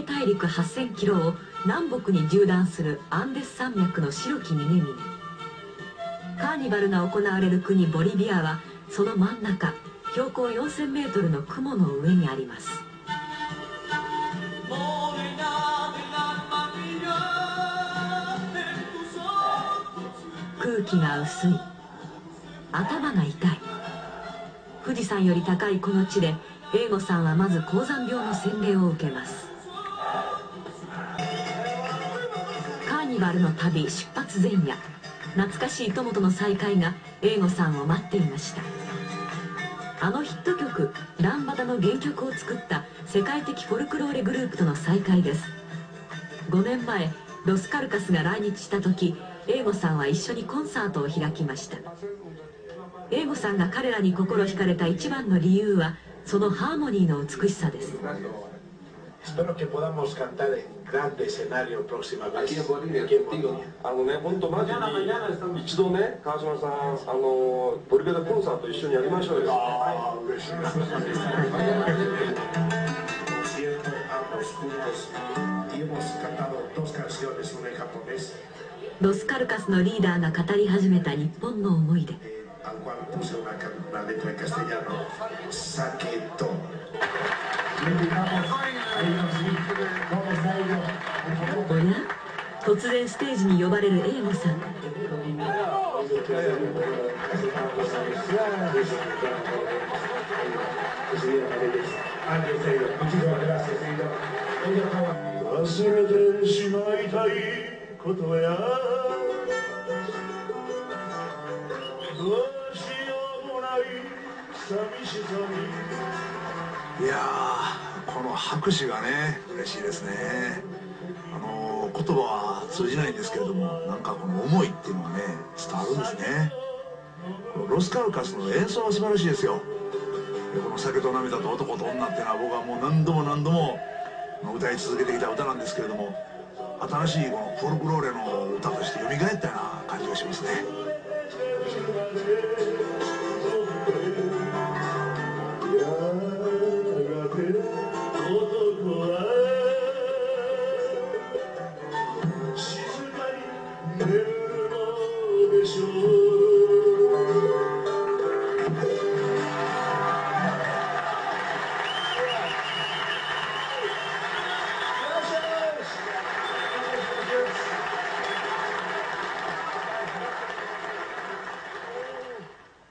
大陸8000キロを南北に縦断するアンデス山脈の白き峰々。カーニバルが行われる国ボリビアはその真ん中、標高4000メートルの雲の上にあります。空気が薄い、頭が痛い。富士山より高いこの地で英吾さんはまず高山病の洗礼を受けます。カーニバルの旅出発前夜、懐かしい友との再会が英吾さんを待っていました。あのヒット曲「ランバダ」の原曲を作った世界的フォルクローレグループとの再会です。5年前ロス・カルカスが来日した時、英吾さんは一緒にコンサートを開きました。英吾さんが彼らに心惹かれた一番の理由はそのハーモニーの美しさです。Espero que podamos cantar en grande escenario próxima vez. Aquí en Bolivia.本当マジに一度ね、川島さん、ボリビアでコンサート一緒にやりましょうよ。ロス・カルカスのリーダーが語り始めた日本の思い出。おや、突然ステージに呼ばれる英吾さん。忘れてしまいたいことやどうしようもない寂しさに。いやー、この拍手がね嬉しいですね。言葉は通じないんですけれども、なんかこの思いっていうのがね伝わるんですね。このロス・カルカスの演奏は素晴らしいですよ。この「酒と涙と男と女」っていうのは僕はもう何度も何度も歌い続けてきた歌なんですけれども、新しいこのフォルクローレの歌として蘇ったような感じがしますね。